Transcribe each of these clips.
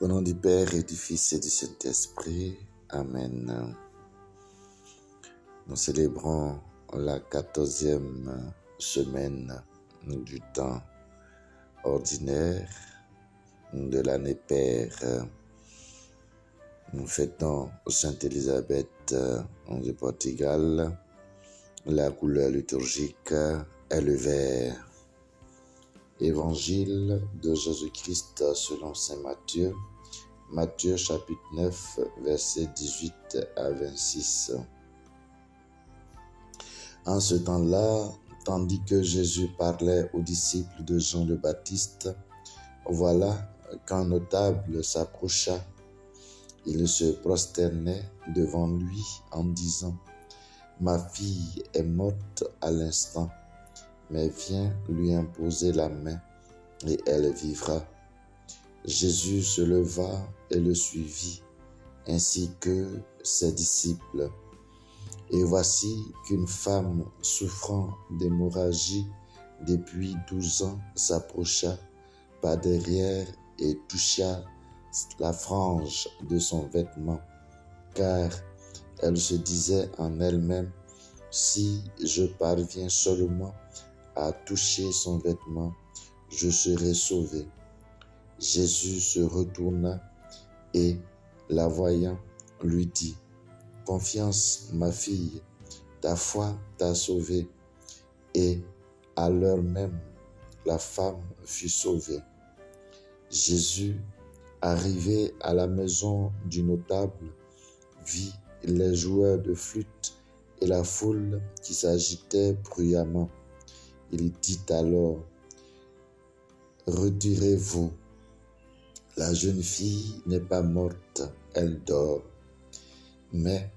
Au nom du Père et du Fils et du Saint-Esprit. Amen. Nous célébrons la 14e semaine du temps ordinaire de l'année Père. Nous fêtons Sainte Élisabeth du Portugal. La couleur liturgique est le vert. Évangile de Jésus-Christ selon saint Matthieu. Matthieu chapitre 9, versets 18 à 26. En ce temps-là, tandis que Jésus parlait aux disciples de Jean le Baptiste, voilà qu'un notable s'approcha. Il se prosternait devant lui en disant : « Ma fille est morte à l'instant, mais viens lui imposer la main et elle vivra. » Jésus se leva et le suivit, ainsi que ses disciples. Et voici qu'une femme souffrant d'hémorragie depuis 12 ans s'approcha par derrière et toucha la frange de son vêtement, car elle se disait en elle-même : « Si je parviens seulement à toucher son vêtement, je serai sauvée. » Jésus se retourna et, la voyant, lui dit : « Confiance, ma fille, ta foi t'a sauvée. » Et à l'heure même, la femme fut sauvée. Jésus, arrivé à la maison du notable, vit les joueurs de flûte et la foule qui s'agitait bruyamment. Il dit alors : « Retirez-vous. La jeune fille n'est pas morte, elle dort. » Mais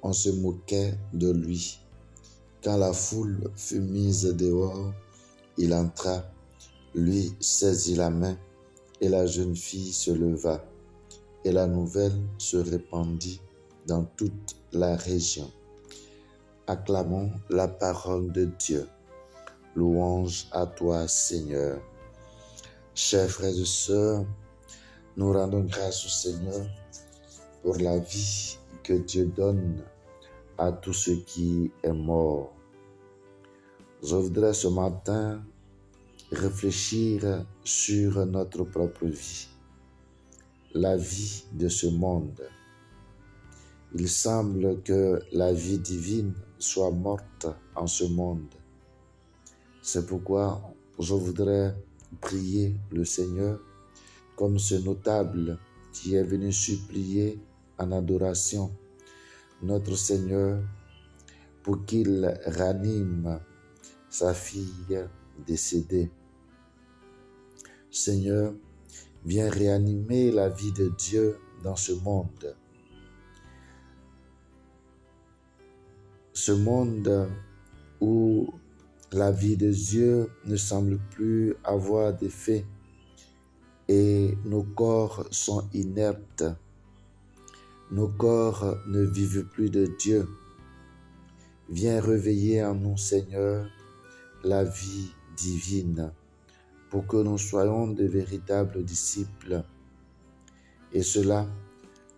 on se moquait de lui. Quand la foule fut mise dehors, il entra, lui saisit la main, et la jeune fille se leva. Et la nouvelle se répandit dans toute la région. Acclamons la parole de Dieu. Louange à toi, Seigneur. Chers frères et sœurs, nous rendons grâce au Seigneur pour la vie que Dieu donne à tout ce qui est mort. Je voudrais ce matin réfléchir sur notre propre vie, la vie de ce monde. Il semble que la vie divine soit morte en ce monde. C'est pourquoi je voudrais prier le Seigneur comme ce notable qui est venu supplier en adoration notre Seigneur pour qu'il ranime sa fille décédée. Seigneur, viens réanimer la vie de Dieu dans ce monde. Ce monde où la vie de Dieu ne semble plus avoir d'effet et nos corps sont inertes. Nos corps ne vivent plus de Dieu. Viens réveiller en nous, Seigneur, la vie divine pour que nous soyons de véritables disciples. Et cela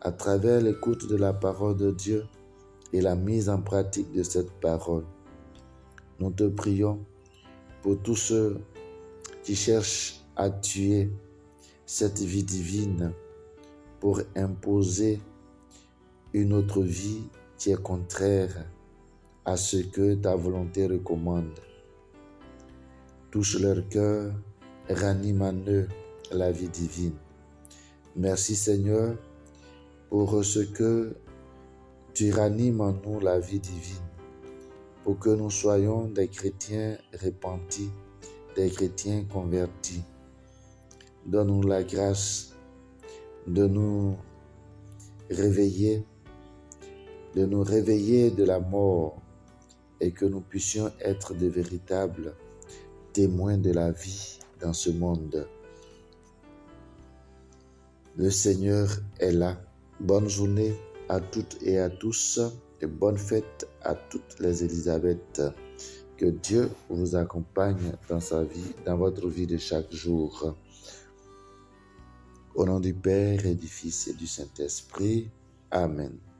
à travers l'écoute de la parole de Dieu et la mise en pratique de cette parole. Nous te prions pour tous ceux qui cherchent à tuer cette vie divine pour imposer une autre vie qui est contraire à ce que ta volonté recommande. Touche leur cœur, ranime en eux la vie divine. Merci Seigneur pour ce que tu ranimes en nous la vie divine, pour que nous soyons des chrétiens repentis, des chrétiens convertis. Donne-nous la grâce de nous réveiller de la mort et que nous puissions être de véritables témoins de la vie dans ce monde. Le Seigneur est là. Bonne journée à toutes et à tous et bonne fête à toutes les Élisabeth. Que Dieu vous accompagne dans sa vie, dans votre vie de chaque jour. Au nom du Père et du Fils et du Saint-Esprit. Amen.